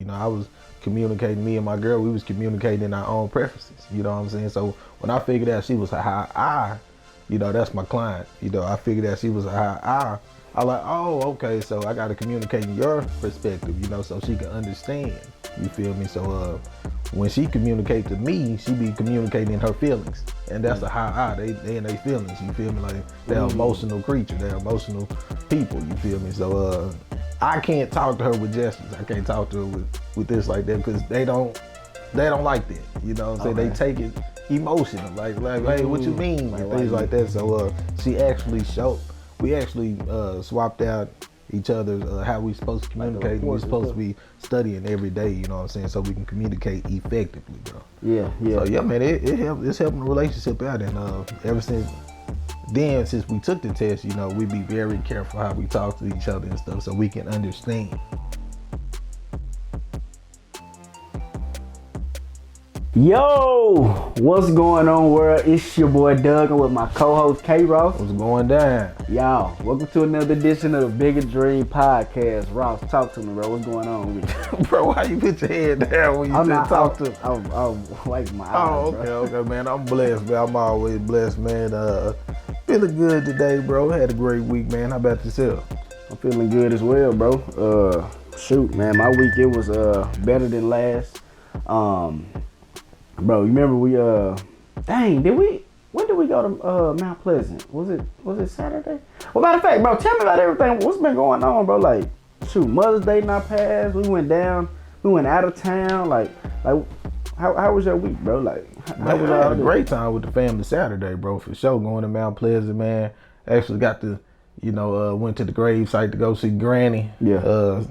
I was communicating, me and my girl, we was communicating our own preferences. You know what I'm saying? So when I figured out she was a high I, that's my client. I figured out she was a high I like, oh, okay, so I got to communicate in your perspective, so she can understand. You feel me? So when she communicate to me, she be communicating in her feelings, and that's a high I. They in their feelings. You feel me? Like they're emotional creature. They're emotional people. You feel me? So I can't talk to her with gestures. I can't talk to her with this like that because they don't like that. You know what I'm saying? They take it emotional. Like hey, what you mean? And things like that. So we actually swapped out each other's how we supposed to communicate. We're supposed to be studying every day, you know what I'm saying, so we can communicate effectively, bro. Yeah. So yeah, man, it's helping the relationship out, and ever since we took the test, we be very careful how we talk to each other and stuff, so we can understand. Yo, what's going on, world? It's your boy Doug. I'm with my co-host K-Ross. What's going down? Y'all, welcome to another edition of the Bigger Dream Podcast. Ross, talk to me, bro. What's going on with you? Bro, why you put your head down when you said talk to me? I'm wiping my eyes, okay, man. I'm blessed, man. I'm always blessed, man. Feeling good today, bro. Had a great week, man. How about yourself? I'm feeling good as well, bro. Shoot, man, my week, it was better than last. Bro, you remember when did we go to Mount Pleasant? Was it Saturday? Well, matter of fact, bro, tell me about everything. What's been going on, bro? Like, shoot, Mother's Day not passed. We went out of town. Like, how was your week, bro? Like, I had a great time with the family Saturday, bro, for sure. Going to Mount Pleasant, man. Actually got to, went to the grave site to go see Granny. Yeah.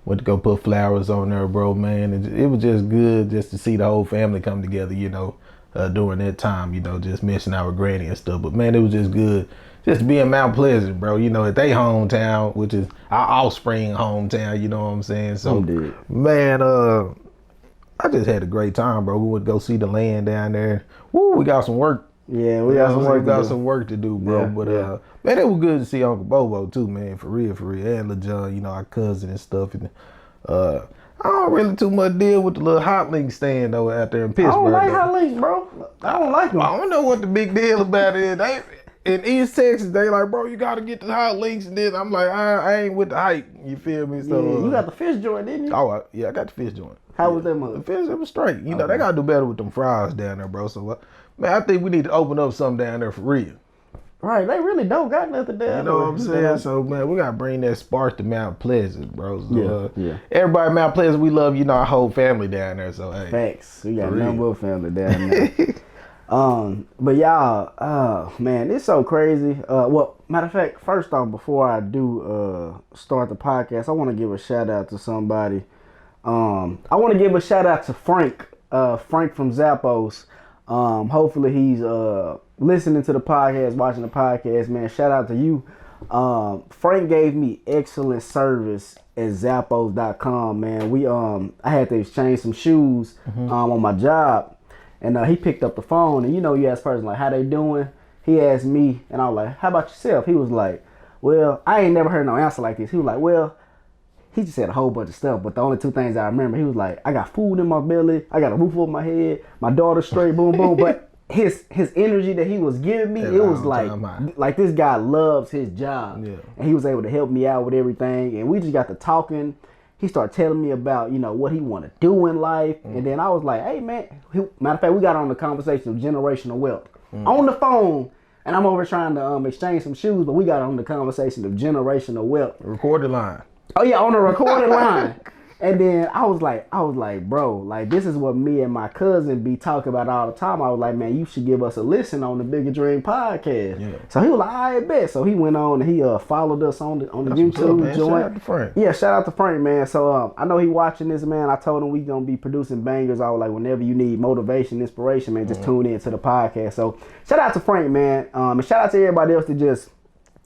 Went to go put flowers on there, bro, man. It was just good just to see the whole family come together, during that time, just missing our granny and stuff. But, man, it was just good just to be in Mount Pleasant, bro, at their hometown, which is our offspring hometown, you know what I'm saying? So, man, I just had a great time, bro. We went to go see the land down there. Woo, we got some work. Yeah, we got some work to do, bro. Yeah. Man, it was good to see Uncle Bobo too, man. For real. And LaJohn, our cousin and stuff. And I don't really too much deal with the little hot link stand though out there in Pittsburgh. I don't like hot links, bro. I don't like them. I don't know what the big deal about it is. In East Texas, they like, bro, you gotta get the hot links, and then I'm like, I ain't with the hype. You feel me? So you got the fish joint, didn't you? Oh, I got the fish joint. How was that mother? The fish, it was straight. They gotta do better with them fries down there, bro. So, man, I think we need to open up something down there for real. Right, they really don't got nothing down there. You know what I'm saying? So, man, we gotta bring that spark to Mount Pleasant, bro. So, yeah. Everybody at Mount Pleasant, we love, our whole family down there. So, hey. Facts. We got a number of family down there. But y'all, man, it's so crazy. Well, matter of fact, first off, before I do start the podcast, I want to give a shout out to somebody. I want to give a shout out to Frank from Zappos. Hopefully he's listening to the podcast, watching the podcast, man. Shout out to you. Frank gave me excellent service at Zappos.com, man. I had to exchange some shoes on my job. And he picked up the phone, and you ask person like, how they doing? He asked me, and I was like, how about yourself? He was like, well, I ain't never heard no answer like this. He was like, well, he just said a whole bunch of stuff, but the only two things I remember, he was like, I got food in my belly, I got a roof over my head, my daughter straight, boom, boom. But his energy that he was giving me, it was like this guy loves his job. Yeah. And he was able to help me out with everything, and we just got to talking. He started telling me about, what he want to do in life. And then I was like, hey, man. Matter of fact, we got on the conversation of generational wealth on the phone. And I'm over trying to exchange some shoes, but we got on the conversation of generational wealth. Recorded line. Oh, yeah, on the recorded line. And then I was like, bro, like, this is what me and my cousin be talking about all the time. I was like, man, you should give us a listen on the Bigger Dream podcast. Yeah. So he was like, I bet. So he went on and he followed us on the YouTube joint. Shout out to Frank. Yeah, shout out to Frank, man. So I know he watching this, man. I told him we gonna be producing bangers. I was like, whenever you need motivation, inspiration, man, just tune in to the podcast. So shout out to Frank, man. And shout out to everybody else that just,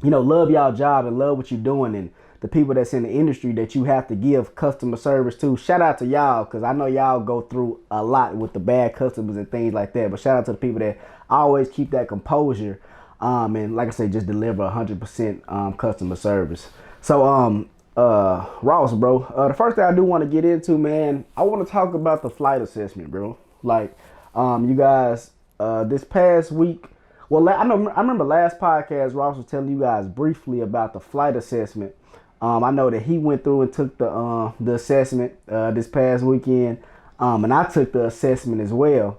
love y'all job and love what you're doing, and the people that's in the industry that you have to give customer service to. Shout out to y'all, because I know y'all go through a lot with the bad customers and things like that. But shout out to the people that always keep that composure and, like I say, just deliver 100% customer service. So Ross, bro. The first thing I do want to get into, man, I want to talk about the flight assessment, bro. Like, you guys, this past week. Well, I remember last podcast, Ross was telling you guys briefly about the flight assessment. I know that he went through and took the assessment this past weekend, and I took the assessment as well.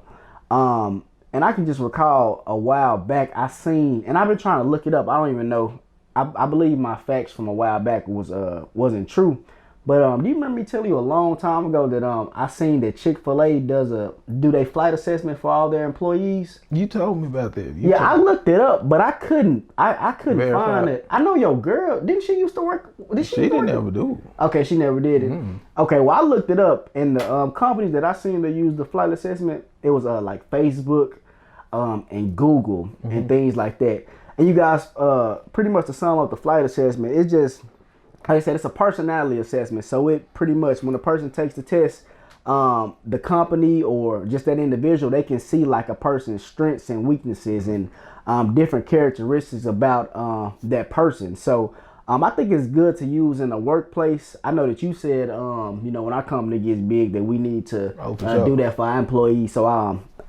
And I can just recall a while back I seen, and I've been trying to look it up. I don't even know. I believe my facts from a while back wasn't true. But do you remember me telling you a long time ago that I seen that Chick-fil-A do they flight assessment for all their employees? You told me about that. I looked it up, but I couldn't find it. I know your girl, didn't she used to work? She didn't ever do it. Okay, she never did it. Okay, well I looked it up, and the companies that I seen that use the flight assessment, it was like Facebook, and Google and things like that. And you guys, pretty much to sum up the flight assessment, it's just, like I said, it's a personality assessment. So it pretty much, when a person takes the test, the company or just that individual, they can see like a person's strengths and weaknesses and different characteristics about that person. So I think it's good to use in the workplace. I know that you said, when our company gets big, that we need to do that for our employees. So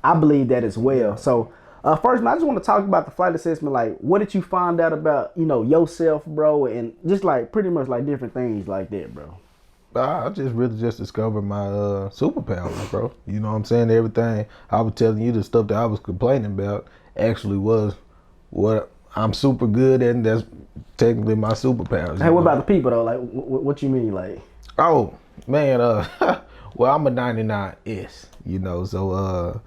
I believe that as well. So first, man, I just want to talk about the flight assessment. Like, what did you find out about, yourself, bro? And just like pretty much like different things like that, bro. I just discovered my superpowers, bro. You know what I'm saying? Everything I was telling you, the stuff that I was complaining about actually was what I'm super good at, and that's technically my superpowers. Hey, what about the people though? Like, what you mean, like? Oh man, well, I'm a 99S, so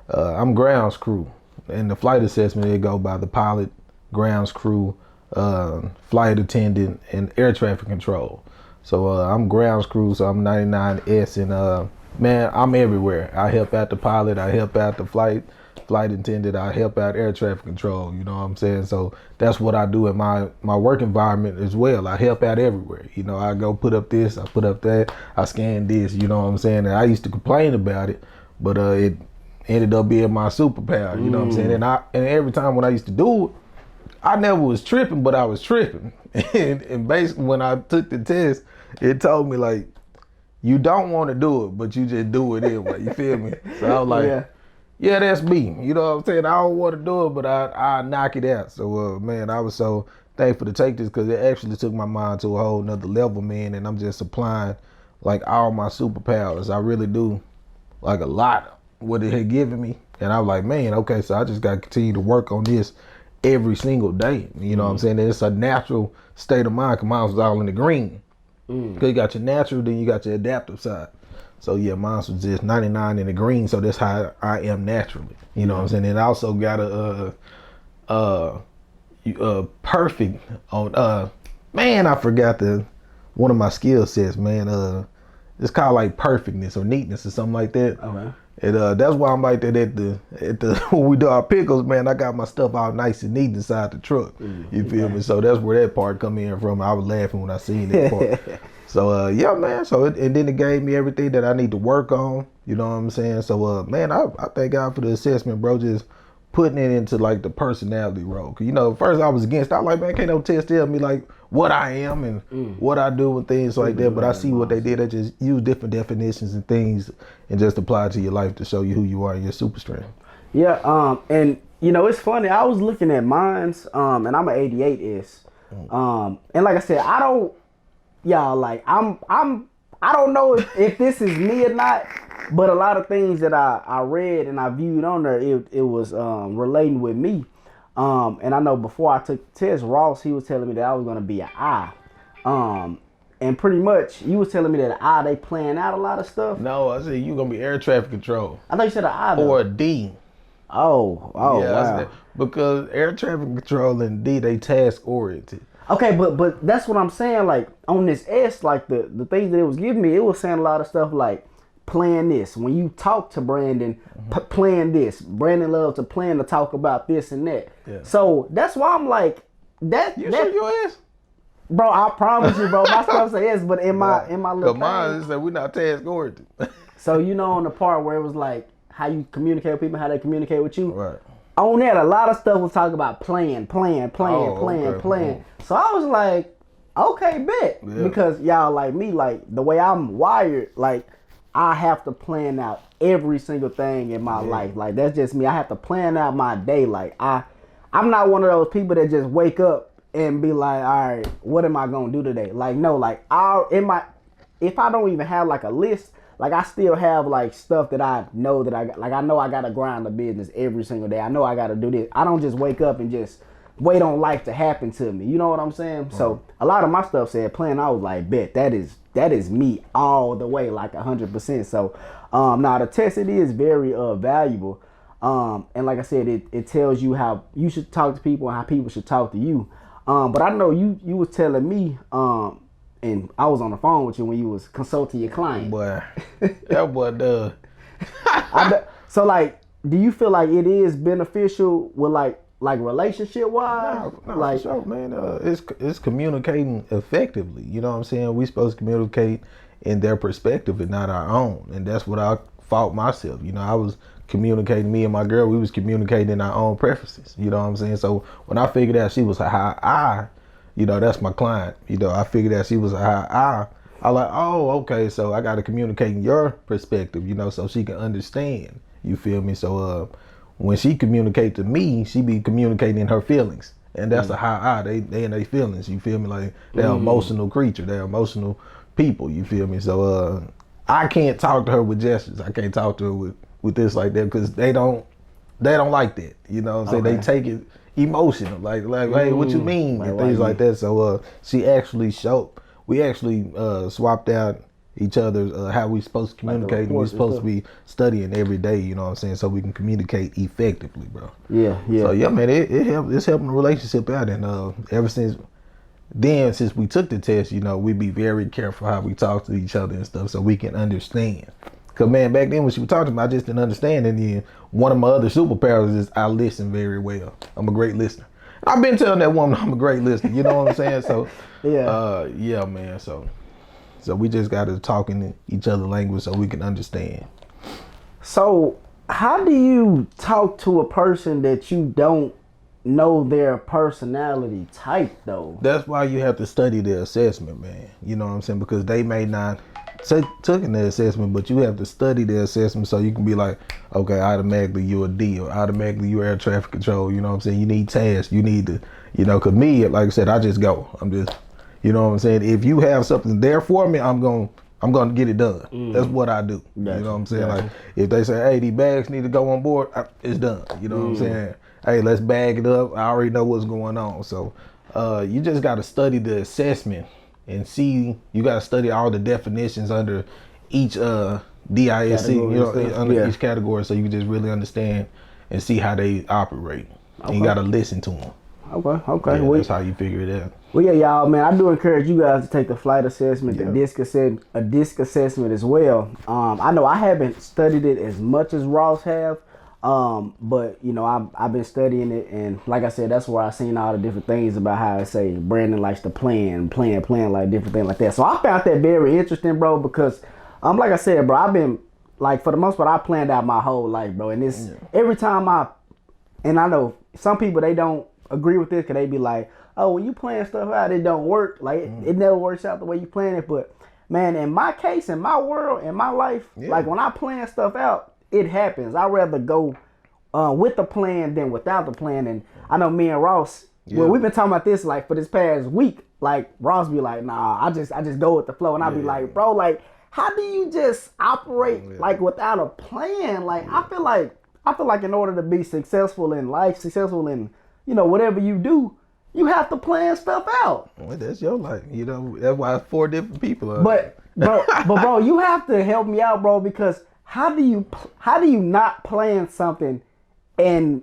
I'm grounds crew. In the flight assessment, it go by the pilot, grounds crew, flight attendant, and air traffic control. So I'm grounds crew, so I'm 99S, and man, I'm everywhere. I help out the pilot, I help out the flight attendant, I help out air traffic control. You know what I'm saying? So that's what I do in my work environment as well. I help out everywhere. I go put up this, I put up that, I scan this. You know what I'm saying? And I used to complain about it, but it ended up being my superpower. You know what I'm saying? And every time when I used to do it, I never was tripping, but I was tripping. and basically when I took the test, it told me like, you don't want to do it, but you just do it anyway. You feel me? So I was like, yeah, that's me. You know what I'm saying? I don't want to do it, but I knock it out. So man, I was so thankful to take this, because it actually took my mind to a whole nother level, man. And I'm just applying like all my superpowers. I really do, like a lot what it had given me. And I was like, man, okay, so I just got to continue to work on this every single day. You know what I'm saying? It's a natural state of mind, because mine was all in the green. Because you got your natural, then you got your adaptive side. So yeah, mine was just 99 in the green, so that's how I am naturally. You know what I'm saying? And I also got a perfect on, man, I forgot one of my skill sets, man. It's called like perfectness or neatness or something like that. Okay. And that's why I'm like that at the when we do our pickles, man. I got my stuff all nice and neat inside the truck. You feel me? So that's where that part come in from. I was laughing when I seen that part. So yeah, man. So and then it gave me everything that I need to work on. You know what I'm saying? So man, I thank God for the assessment, bro. Just putting it into like the personality role. Cause first I was against. I was like, man, can't no test tell me like what I am and what I do and things like that. But I see what they did. They just use different definitions and things and just apply it to your life to show you who you are and your super strength. Yeah. And it's funny. I was looking at mines. And I'm an 88S. And like I said, I don't know if this is me or not, but a lot of things that I read and I viewed on there, it was relating with me. And I know before I took the test, Ross, he was telling me that I was going to be an I. And pretty much, you was telling me that an I, they plan out a lot of stuff. No, I said you going to be air traffic control. I thought you said an I, though. Or a D. Oh, yeah, wow. Because air traffic control and D, they task oriented. Okay, but that's what I'm saying. Like on this S, like the things that it was giving me, it was saying a lot of stuff like plan this. When you talk to Brandon, plan this. Brandon loves to plan to talk about this and that. Yeah. So that's why I'm like that. You sure your S? Bro, I promise you, bro. My stuff say yes, but in my little mine is that we're not task oriented. So on the part where it was like how you communicate with people, how they communicate with you. Right. On that, a lot of stuff was talking about plan. So I was like, Okay, bet. Yeah. Because y'all like me, like the way I'm wired, like I have to plan out every single thing in my life. Like that's just me. I have to plan out my day. Like I'm not one of those people that just wake up and be like, all right, what am I gonna do today? Like no, like if I don't even have like a list, like I still have like stuff that I know that I know I gotta grind the business every single day. I know I gotta do this. I don't just wake up and just wait on life to happen to me. You know what I'm saying? Right. So a lot of my stuff said plan. I was like, bet that is me all the way, like 100%. So now the test, it is very valuable. And like I said, it tells you how you should talk to people and how people should talk to you. But I know you was telling me, and I was on the phone with you when you was consulting your client. Boy, that boy does. So like, do you feel like it is beneficial with like relationship wise? No, like, for sure, man. It's communicating effectively. You know what I'm saying? We supposed to communicate in their perspective and not our own. And that's what I fought myself. You know, I was communicating, me and my girl, we was communicating in our own preferences. You know what I'm saying? So when I figured out she was a high I, you know, that's my client. You know, I figured out she was a high I was like, oh, okay, so I got to communicate in your perspective, you know, so she can understand. You feel me? So when she communicate to me, she be communicating in her feelings. And that's a high I. They in their feelings, you feel me? Like they're emotional creature. They're emotional people, you feel me? So I can't talk to her with gestures. I can't talk to her with this like that because they don't like that. You know what I'm saying? They take it emotional. Like hey, what you mean? And things like that. So we actually swapped out each other's how we supposed to communicate, and we're supposed to be studying every day, you know what I'm saying, so we can communicate effectively, bro. Yeah. So yeah, man, it's helping the relationship out, and ever since we took the test, you know, we be very careful how we talk to each other and stuff so we can understand. Cause man, back then when she was talking to me, I just didn't understand, and then one of my other superpowers is I listen very well. I'm a great listener. I've been telling that woman I'm a great listener, you know what I'm saying? So yeah, man, so we just got to talk in each other's language so we can understand. So how do you talk to a person that you don't know their personality type though? That's why you have to study the assessment, man. You know what I'm saying? Because they may not taken the assessment, but you have to study the assessment so you can be like, okay, automatically you're a D, or automatically you're air traffic control. You know what I'm saying? You need tasks. You need to, you know, cause me, like I said, I just go. I'm just, you know what I'm saying? If you have something there for me, I'm gonna get it done. That's what I do. Gotcha. You know what I'm saying? Gotcha. Like if they say, hey, these bags need to go on board, it's done. You know what I'm saying? Hey, let's bag it up. I already know what's going on. So you just got to study the assessment and see. You got to study all the definitions under each DISC, you know, under each category, so you can just really understand and see how they operate. Okay. And you got to listen to them. Okay. Yeah, that's how you figure it out. Well, yeah, y'all, man, I do encourage you guys to take the flight assessment, the disc assessment as well. I know I haven't studied it as much as Ross have, but you know, I've been studying it, and like I said, that's where I seen all the different things about how I say Brandon likes to plan, like different things like that. So I found that very interesting, bro, because like I said, bro, I've been like, for the most part, I planned out my whole life, bro, and it's every time and I know some people, they don't agree with this because they be like, oh, when you plan stuff out, it don't work. Like it never works out the way you plan it. But man, in my case, in my world, in my life, like when I plan stuff out, it happens. I'd rather go with the plan than without the plan. And I know me and Ross, well, we've been talking about this like for this past week. Like Ross be like, nah, I just go with the flow, and I be like, bro, like how do you just operate like without a plan? Like I feel like in order to be successful in life, successful in, you know, whatever you do, you have to plan stuff out. Well, that's your life. You know, that's why 4 different people are. But bro, you have to help me out, bro, because how do you not plan something and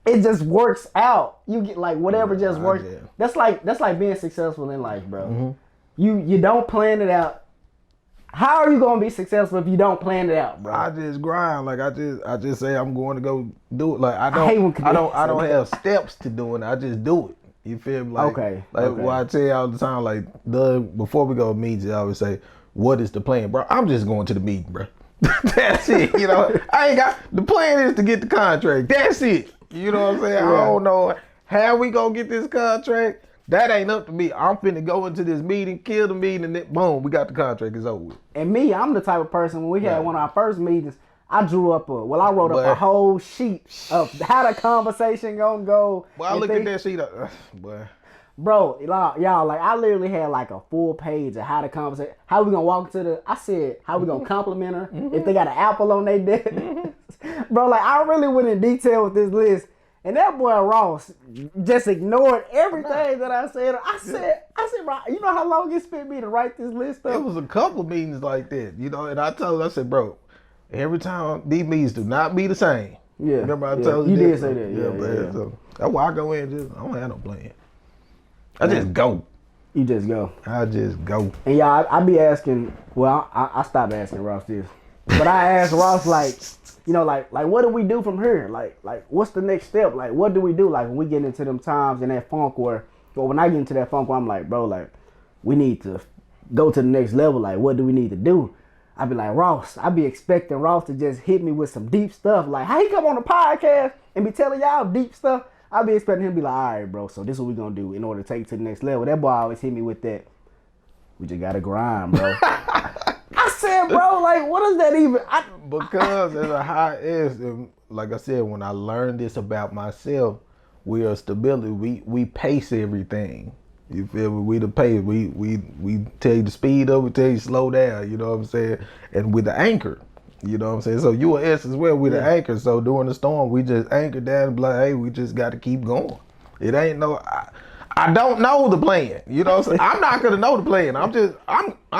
it just works out? You get like whatever just works. Yeah. That's like being successful in life, bro. You don't plan it out. How are you gonna be successful if you don't plan it out, bro? I just grind. Like I just say I'm going to go do it. Like I don't have steps to doing it. I just do it. You feel me? Like, what I tell you all the time, like before we go to meetings, I always say, what is the plan, bro? I'm just going to the meeting, bro. That's it. You know, I ain't got, the plan is to get the contract. That's it. You know what I'm saying? I don't know how we gonna get this contract, That ain't up to me. I'm finna go into this meeting, kill the meeting, and then boom, we got the contract. It's over with. And me, I'm the type of person, when we had one of our first meetings, I wrote up a whole sheet of how the conversation gonna go. Well, I look at that sheet, boy. Bro, y'all, like, I literally had like a full page of how the conversation, how we gonna walk to the, I said, how we gonna compliment her, if they got an apple on their desk. Bro, like, I really went in detail with this list. And that boy Ross just ignored everything that I said. I said, bro, you know how long it spent me to write this list up? It was a couple of meetings like that, you know, and I said, bro, every time these meetings do not be the same. Yeah. Remember I told you You that? did say that. Yeah. So that's why I go in I don't have no plan. I just go. You just go. I just go. And y'all, I be asking, well, I stopped asking Ross this. But I asked Ross, like, you know, like what do we do from here? Like what's the next step? Like, what do we do? Like, when we get into them times in that funk or when I get into that funk where I'm like, bro, like, we need to go to the next level. Like, what do we need to do? I be like, Ross, I be expecting Ross to just hit me with some deep stuff. Like, how he come on the podcast and be telling y'all deep stuff? I be expecting him to be like, all right, bro, so this is what we gonna do in order to take it to the next level. That boy always hit me with that. We just gotta grind, bro. I said, bro, like, what is that even? Because there's a high S, and like I said, when I learned this about myself, we are stability. We pace everything. You feel me? We the pace. We tell you to speed up. We tell you to slow down. You know what I'm saying? And with the anchor. You know what I'm saying? So you an S as well with the anchor. So during the storm, we just anchor down and be like, hey, we just got to keep going. It ain't no, I don't know the plan. You know what I'm saying? I'm not gonna know the plan. I'm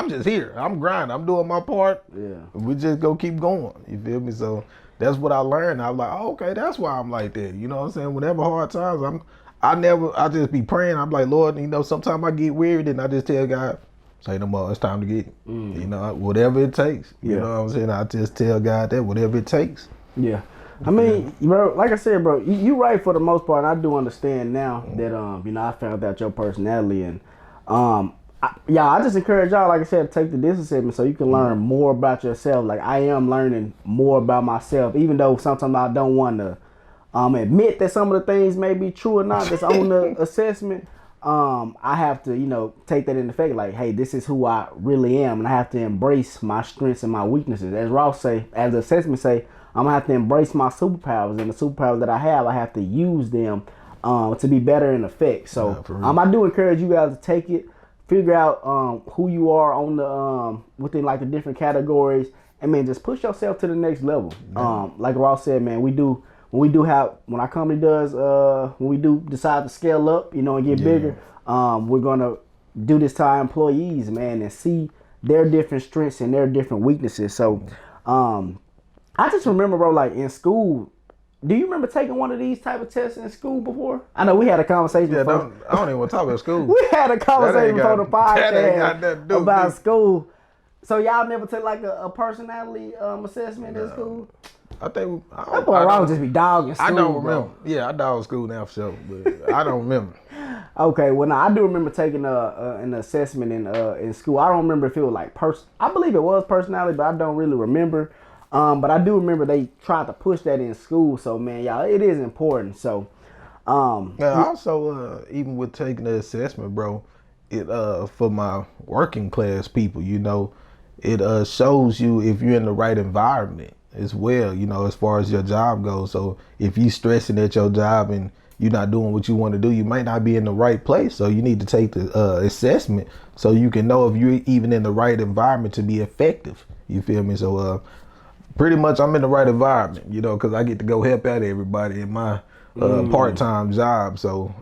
just here. I'm grinding. I'm doing my part. Yeah. We just go keep going. You feel me? So that's what I learned. I was like, oh, okay, that's why I'm like that. You know what I'm saying? Whenever hard times, I just be praying. I'm like, Lord, you know, sometimes I get weary, and I just tell God, say no more, it's time to get it. You know, whatever it takes. You know what I'm saying? I just tell God that, whatever it takes. Yeah. I mean, bro, like I said, bro, you right for the most part. And I do understand now that, you know, I found out your personality. And, I just encourage y'all, like I said, to take the distance segment so you can learn more about yourself. Like, I am learning more about myself, even though sometimes I don't want to admit that some of the things may be true or not that's on the assessment. I have to, you know, take that into effect. Like, hey, this is who I really am, and I have to embrace my strengths and my weaknesses. As Ross say, as the assessment say, I'm gonna have to embrace my superpowers, and the superpowers that I have to use them to be better in effect. So, I do encourage you guys to take it, figure out who you are on the within like the different categories, and man, just push yourself to the next level. Like Ross said, man, when our company does, when we do decide to scale up, you know, and get bigger, we're going to do this to our employees, man, and see their different strengths and their different weaknesses. So, I just remember, bro, like in school, do you remember taking one of these type of tests in school before? I know we had a conversation before. I don't even want to talk about school. We had a conversation before the podcast about school. So y'all never took like a personality assessment in school? I think that boy Ron just be dogging school. I don't remember. Bro. Yeah, I dog school now for sure, but I don't remember. Okay, well, now I do remember taking an assessment in school. I don't remember if it was like I believe it was personality, but I don't really remember. But I do remember they tried to push that in school. So man, y'all, it is important. So, also even with taking the assessment, bro, it for my working class people, you know, it shows you if you're in the right environment as well, you know, as far as your job goes. So if you stressing at your job and you're not doing what you want to do, you might not be in the right place. So you need to take the assessment so you can know if you're even in the right environment to be effective. You feel me? So pretty much I'm in the right environment, you know, because I get to go help out everybody in my part-time job. So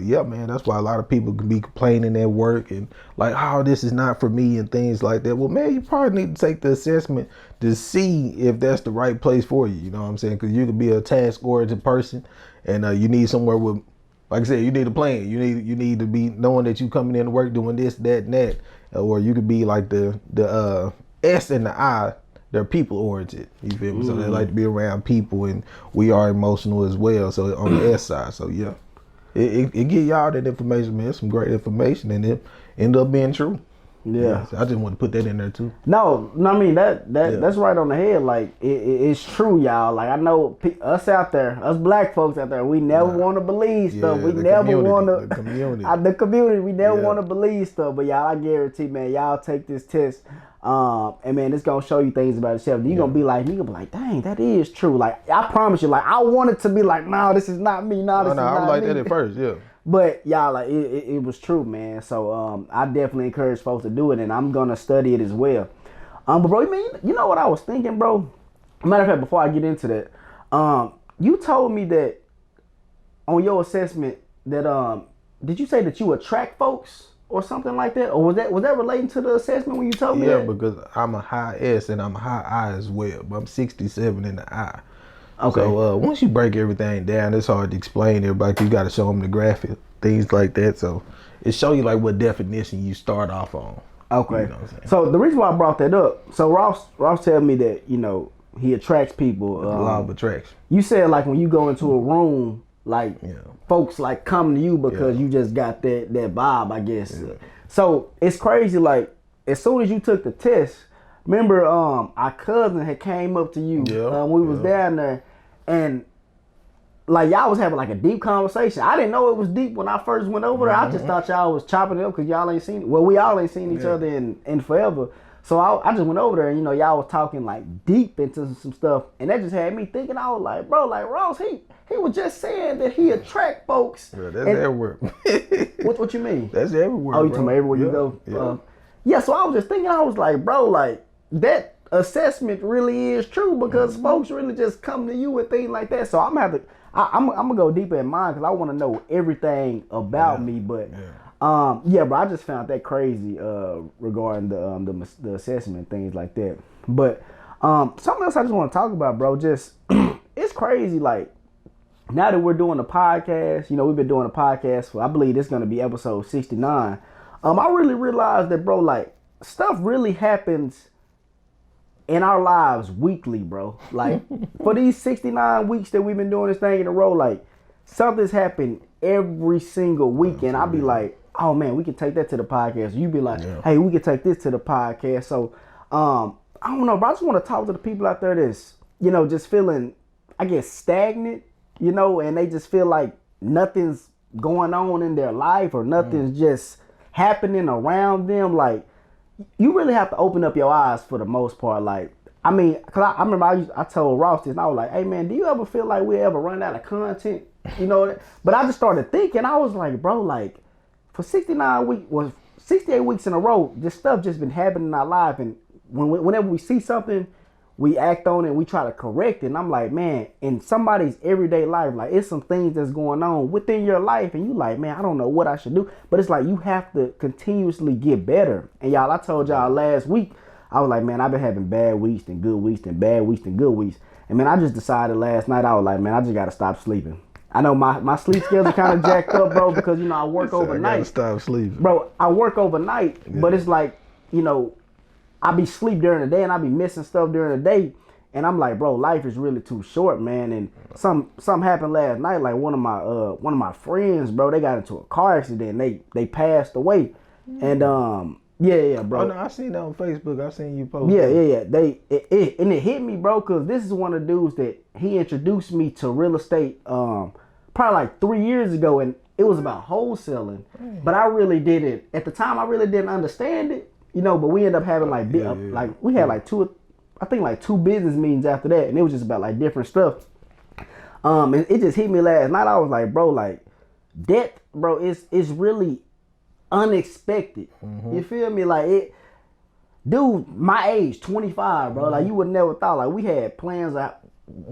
yeah, man, that's why a lot of people can be complaining at work and like, oh, this is not for me and things like that. Well, man, you probably need to take the assessment to see if that's the right place for you. You know what I'm saying? Because you could be a task-oriented person and you need somewhere with, like I said, you need a plan. You need to be knowing that you coming in to work doing this, that, and that. Or you could be like the S and the I. They're people oriented, you feel me? So they like to be around people, and we are emotional as well. So on the S side, so yeah, it get y'all that information, man. Some great information, and it end up being true. Yeah. So I just want to put that in there too. No, I mean that's right on the head. Like it's true, y'all. Like I know us out there, us black folks out there, we never want to believe stuff. We never want to. The community, we never want to believe stuff. But y'all, I guarantee, man, y'all take this test, and man, it's gonna show you things about yourself. You're gonna be like, dang, that is true. Like I promise you, like I want it to be like, no, this is not me. No, this is not me. I was like that at first, yeah. But y'all, like it was true, man. So I definitely encourage folks to do it, and I'm gonna study it as well. But bro, you know what I was thinking, bro? Matter of fact, before I get into that, you told me that on your assessment that did you say that you attract folks or something like that, or was that relating to the assessment when you told me that? Yeah, because I'm a high S and I'm a high I as well, but I'm 67 in the I. Okay. So once you break everything down, it's hard to explain to everybody. You got to show them the graphic, things like that. So it show you like what definition you start off on. Okay. You know what I'm saying? So the reason why I brought that up, so Ross tell me that he attracts people. The law of attraction. You said like when you go into a room, like folks like come to you because you just got that vibe, I guess. Yeah. So it's crazy. Like as soon as you took the test, remember our cousin had came up to you when we was down there. And like y'all was having like a deep conversation. I didn't know it was deep when I first went over there. I just thought y'all was chopping it up because y'all ain't seen it. Well, we all ain't seen each other in forever. So I just went over there and y'all was talking like deep into some stuff, and that just had me thinking. I was like, bro, like Ross, he was just saying that he attract folks. Yeah, that's everywhere. What you mean? That's everywhere. Oh, you talking about everywhere you go? Yeah. So I was just thinking. I was like, bro, like that assessment really is true because folks really just come to you with things like that. So I'm gonna go deeper in mine because I want to know everything about me. But bro, I just found that crazy regarding the assessment and things like that. But something else I just want to talk about, bro. Just it's crazy. Like now that we're doing a podcast, we've been doing a podcast for, I believe this is gonna be episode 69. I really realized that, bro, like stuff really happens in our lives weekly, bro. Like for these 69 weeks that we've been doing this thing in a row, like something's happened every single week. And I'll be like, oh man, we can take that to the podcast. You be like, hey, we can take this to the podcast. So I don't know, bro. I just want to talk to the people out there that's, just feeling, I guess, stagnant, and they just feel like nothing's going on in their life or nothing's just happening around them. Like, you really have to open up your eyes for the most part. Like, I mean, cause I remember I told Ross this and I was like, hey man, do you ever feel like we ever run out of content? But I just started thinking, I was like, bro, like for 68 weeks in a row, this stuff just been happening in our life. And whenever we see something, we act on it and we try to correct it. And I'm like, man, in somebody's everyday life, like it's some things that's going on within your life and you like, man, I don't know what I should do. But it's like you have to continuously get better. And y'all, I told y'all last week, I was like, man, I've been having bad weeks and good weeks and bad weeks and good weeks. And man, I just decided last night, I was like, man, I just got to stop sleeping. I know my sleep schedule kind of jacked up, bro, because, I work overnight. I gotta stop sleeping. Bro, I work overnight, but it's like, I be sleep during the day and I be missing stuff during the day. And I'm like, bro, life is really too short, man. And something happened last night. Like one of my friends, bro, they got into a car accident. They passed away. And yeah, bro. Oh no, I seen that on Facebook. I seen you post. Yeah. It hit me, bro, because this is one of the dudes that he introduced me to real estate probably like 3 years ago, and it was about wholesaling. But I really didn't at the time. I really didn't understand it. But we ended up having we had like two business meetings after that, and it was just about like different stuff. And it just hit me last night. I was like, bro, like death, bro, it's really unexpected. You feel me? Like it, dude, my age, 25, bro. Like you would never thought. Like we had plans of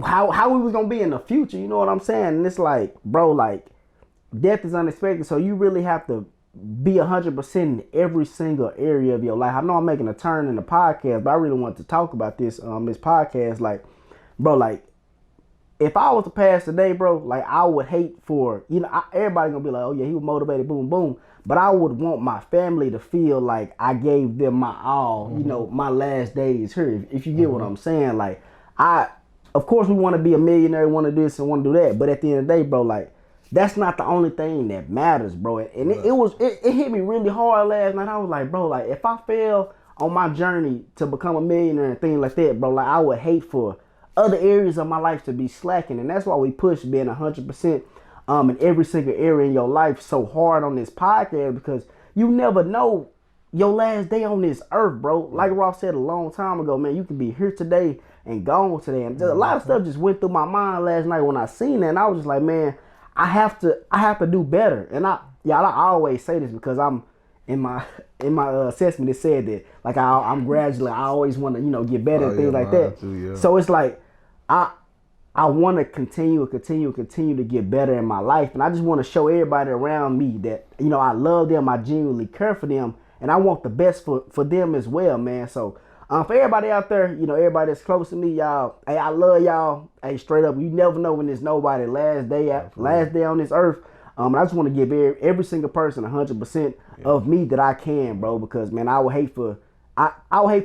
how we was gonna be in the future. You know what I'm saying? And it's like, bro, like death is unexpected. So you really have to be 100% in every single area of your life. I know I'm making a turn in the podcast, but I really want to talk about this this podcast. Like, bro, like if I was to pass today, bro, like I would hate for everybody gonna be like, oh yeah, he was motivated, boom, boom. But I would want my family to feel like I gave them my all. My last days here. If you get what I'm saying, like of course we want to be a millionaire, want to do this and want to do that. But at the end of the day, bro, like that's not the only thing that matters, bro. And it hit me really hard last night. I was like, bro, like if I fail on my journey to become a millionaire and things like that, bro, like I would hate for other areas of my life to be slacking. And that's why we push being 100% in every single area in your life so hard on this podcast, because you never know your last day on this earth, bro. Like Ross said a long time ago, man, you can be here today and gone today. And a lot of stuff just went through my mind last night when I seen that, and I was just like, man, I have to do better. And I always say this because I'm in my assessment. It said that like I'm gradually. I always want to get better and things like that. Too, yeah. So it's like I want to continue to get better in my life, and I just want to show everybody around me that I love them, I genuinely care for them, and I want the best for them as well, man. So for everybody out there, everybody that's close to me, y'all, hey, I love y'all. Hey, straight up, you never know when there's nobody last day on this earth. I just want to give every single person 100% of me that I can, bro, because man, I would hate for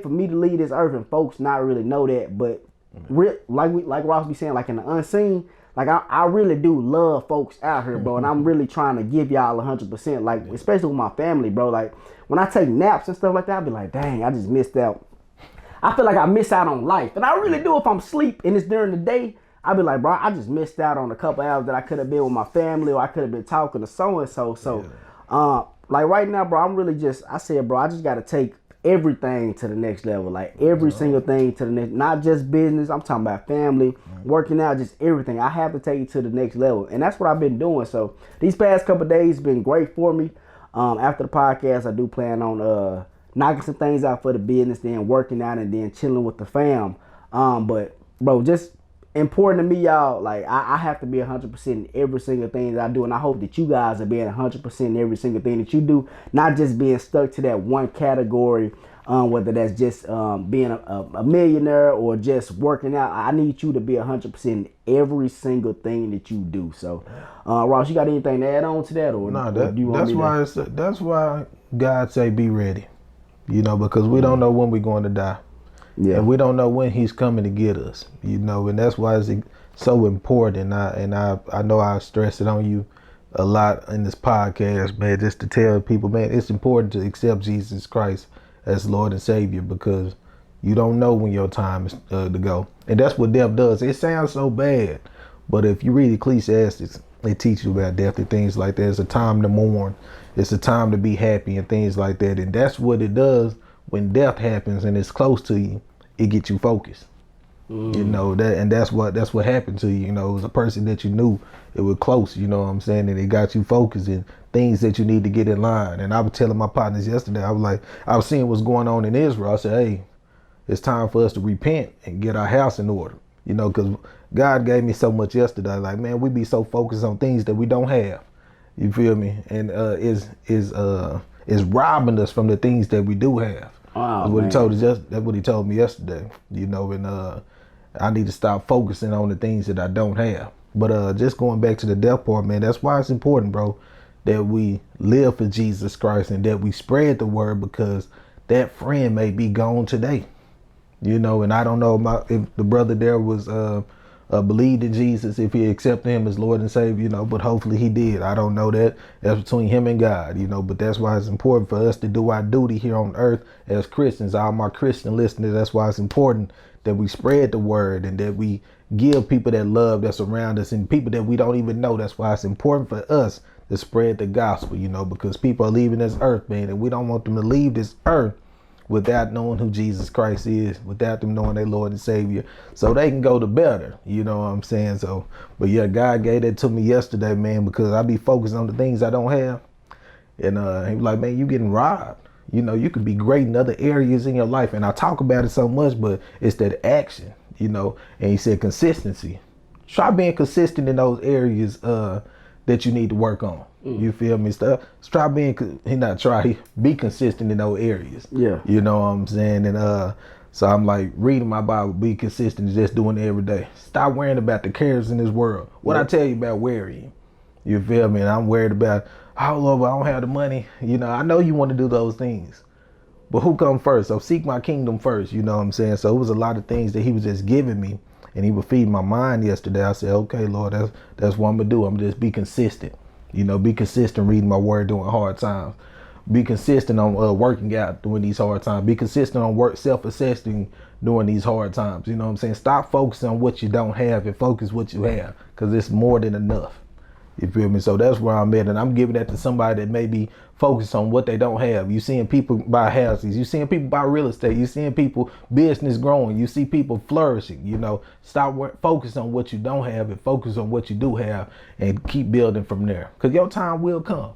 me to leave this earth and folks not really know that, but like Ross be saying, like in the unseen, like I really do love folks out here, bro, and I'm really trying to give y'all 100%, like especially with my family, bro. Like when I take naps and stuff like that, I be like, dang, I just missed out. I feel like I miss out on life, and I really do if I'm asleep and it's during the day. I be like, bro, I just missed out on a couple hours that I could have been with my family, or I could have been talking to so and so. Like right now, bro, I'm really I said, bro, I just got to take everything to the next level, like every single thing to the next, not just business. I'm talking about family, working out, just everything. I have to take it to the next level, and that's what I've been doing. So these past couple of days been great for me. After the podcast, I do plan on knocking some things out for the business, then working out, and then chilling with the fam. But bro, just important to me, y'all. Like I have to be 100% in every single thing that I do, and I hope that you guys are being 100% in every single thing that you do, not just being stuck to that one category. Whether that's just being a millionaire or just working out, I need you to be 100% in every single thing that you do. So, Ross, you got anything to add on to that, or no? That's why God say be ready. Because we don't know when we're going to die. Yeah. And we don't know when he's coming to get us, and that's why it's so important. And I know I stress it on you a lot in this podcast, man, just to tell people, man, it's important to accept Jesus Christ as Lord and Savior, because you don't know when your time is to go. And that's what death does. It sounds so bad, but if you read Ecclesiastes, they teach you about death and things like that. It's a time to mourn. It's a time to be happy and things like that. And that's what it does when death happens and it's close to you. It gets you focused. That, and that's what happened to you. It was a person that you knew, it was close, and it got you focused in things that you need to get in line. And I was telling my partners yesterday, I was seeing what's going on in Israel. I said, hey, it's time for us to repent and get our house in order. Because God gave me so much yesterday. Like, man, we be so focused on things that we don't have. You feel me? And is robbing us from the things that we do have. Oh, that's what he told me yesterday. And I need to stop focusing on the things that I don't have. But just going back to the death part, man, that's why it's important, bro, that we live for Jesus Christ and that we spread the word, because that friend may be gone today. And I don't know if the brother there was believed in Jesus, if he accepted him as Lord and Savior, but hopefully he did. I don't know that. That's between him and God, but that's why it's important for us to do our duty here on earth as Christians. All my Christian listeners, that's why it's important that we spread the word and that we give people that love that's around us and people that we don't even know. That's why it's important for us to spread the gospel, because people are leaving this earth, man, and we don't want them to leave this earth without knowing who Jesus Christ is, without them knowing their Lord and Savior, so they can go to better, you know what I'm saying? So, but yeah, God gave that to me yesterday, man, because I be focused on the things I don't have. And he was like, man, you getting robbed. You could be great in other areas in your life. And I talk about it so much, but it's that action, and he said consistency. Try being consistent in those areas that you need to work on. You feel me? Try be consistent in those areas. Yeah. You know what I'm saying? And so I'm like reading my Bible, be consistent, just doing it every day. Stop worrying about the cares in this world. What I tell you about worrying. You feel me? And I'm worried about, oh Lord, I don't have the money. I know you want to do those things, But who come first? So seek my kingdom first, you know what I'm saying? So it was a lot of things that he was just giving me, and he would feed my mind yesterday. I said, okay, Lord, that's what I'm gonna do. I'm just be consistent. You know, be consistent reading my word during hard times. Be consistent on working out during these hard times. Be consistent on self-assessing during these hard times. You know what I'm saying? Stop focusing on what you don't have and focus what you have, because it's more than enough. You feel me? So that's where I'm at, and I'm giving that to somebody that may be focused on what they don't have. You seeing people buy houses, you seeing people buy real estate, you seeing people business growing, you see people flourishing. You know, stop focus on what you don't have and focus on what you do have, and keep building from there. Because your time will come.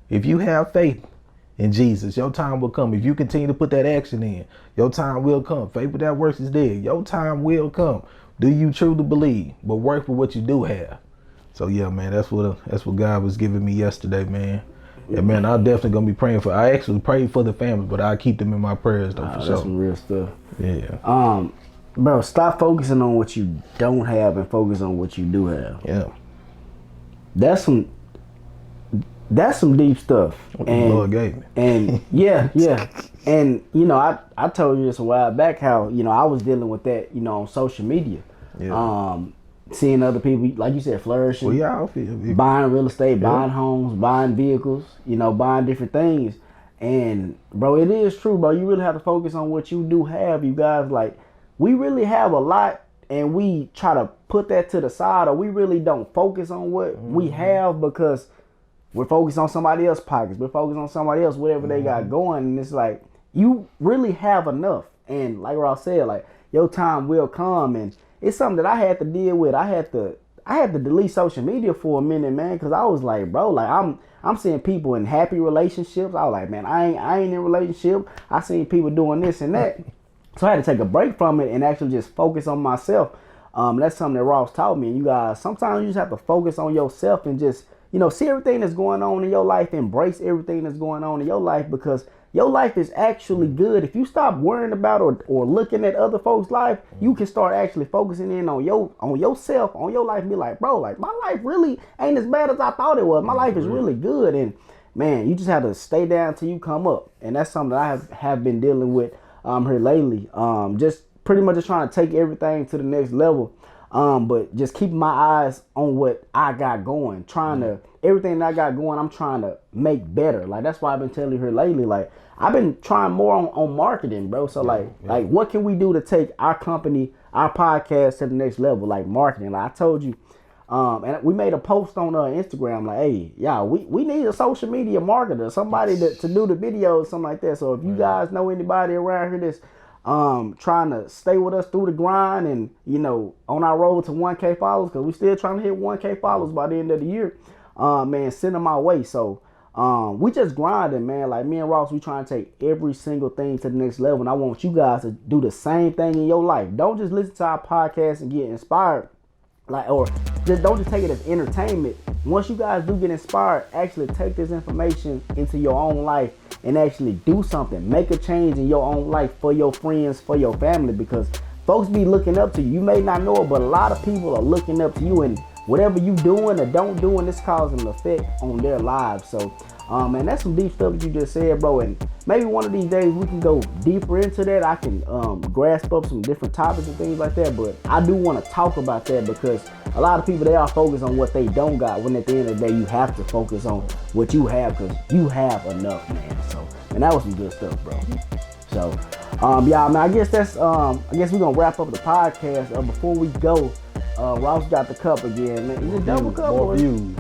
If you have faith in Jesus, your time will come. If you continue to put that action in, your time will come. Faith without works is dead. Your time will come. Do you truly believe? But work for what you do have. So yeah, man, that's what God was giving me yesterday, man. And man, I'm definitely gonna be praying for. I actually prayed for the family, but I keep them in my prayers though, for sure. That's some real stuff. Yeah. Bro, stop focusing on what you don't have and focus on what you do have. Yeah. That's some deep stuff. What the Lord gave me. And yeah. And you know, I told you this a while back how, you know, I was dealing with that, you know, on social media. Yeah. Seeing other people, like you said, flourishing. Well, yeah, I feel it. Buying real estate, buying homes, buying vehicles, you know, buying different things. And bro, it is true, bro. You really have to focus on what you do have. You guys, like, we really have a lot, and we try to put that to the side, or we really don't focus on what we have because we're focused on somebody else's pockets. We're focused on somebody else, whatever they got going. And it's like, you really have enough. And like Ross said, like, your time will come. And it's something that I had to deal with. I had to delete social media for a minute, man, because I was like, bro, like, I'm seeing people in happy relationships. I was like, man, I ain't in a relationship. I seen people doing this and that. So I had to take a break from it and actually just focus on myself. That's something that Ross taught me. And you guys, sometimes you just have to focus on yourself and just, you know, see everything that's going on in your life, embrace everything that's going on in your life, because your life is actually good. If you stop worrying about or looking at other folks' life, you can start actually focusing in on yourself, on your life, and be like, bro, like, my life really ain't as bad as I thought it was. My life is really good. And man, you just have to stay down till you come up. And that's something that I have been dealing with here lately. Just pretty much just trying to take everything to the next level. But just keeping my eyes on what I got going, everything that I got going, I'm trying to make better. Like, that's why I've been telling you here lately, like, I've been trying more on marketing, bro. So like what can we do to take our company, our podcast to the next level? Like marketing. Like I told you, and we made a post on Instagram, like, hey, y'all, we need a social media marketer, somebody to do the videos, something like that. So if you guys know anybody around here that's trying to stay with us through the grind and, you know, on our road to 1K followers, because we still trying to hit 1K followers by the end of the year, man, send them my way. So we just grinding, man. Like me and Ross, we trying to take every single thing to the next level. And I want you guys to do the same thing in your life. Don't just listen to our podcast and get inspired. Or don't just take it as entertainment. Once you guys do get inspired, actually take this information into your own life and actually do something. Make a change in your own life for your friends, for your family, because folks be looking up to you. You may not know it, but a lot of people are looking up to you, and whatever you doing or don't doing, it's causing an effect on their lives. So, man, that's some deep stuff that you just said, bro. And maybe one of these days we can go deeper into that. I can grasp up some different topics and things like that. But I do want to talk about that because a lot of people, they are focused on what they don't got, when at the end of the day, you have to focus on what you have, because you have enough, man. So, and that was some good stuff, bro. So, yeah, man, I guess we're going to wrap up the podcast. Before we go, Ross got the cup again, man. Is it double cup? More views.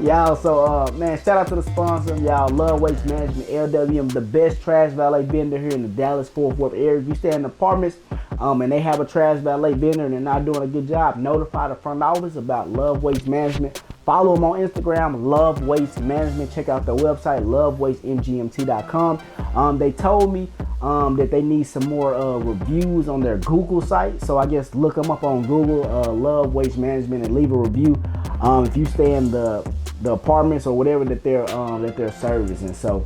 Y'all, so man, shout out to the sponsor, y'all. Love Waste Management, LWM, the best trash valet vendor here in the Dallas-Fort Worth area. If you stay in apartments and they have a trash valet vendor and they're not doing a good job, notify the front office about Love Waste Management. Follow them on Instagram, Love Waste Management. Check out their website, lovewastemgmt.com. They told me that they need some more reviews on their Google site. So I guess look them up on Google, Love Waste Management, and leave a review if you stay in the apartments or whatever that they're servicing. So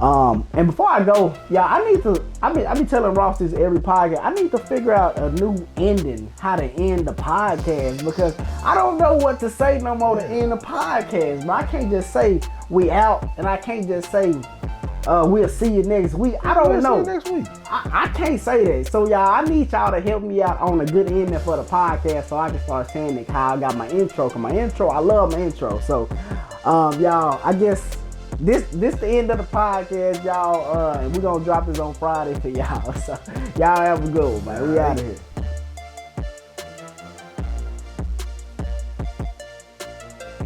and before I go, I be telling Ross this every podcast, I need to figure out a new ending, how to end the podcast, because I don't know what to say no more to end the podcast. But I can't just say we out, and I can't just say We'll see you next week. I don't know. See you next week. I can't say that. So y'all, I need y'all to help me out on a good ending for the podcast so I can start saying it how I got my intro. Cause my intro, I love my intro. So y'all, I guess this the end of the podcast, y'all. And we're gonna drop this on Friday for y'all. So y'all have a good one, man. We out of here.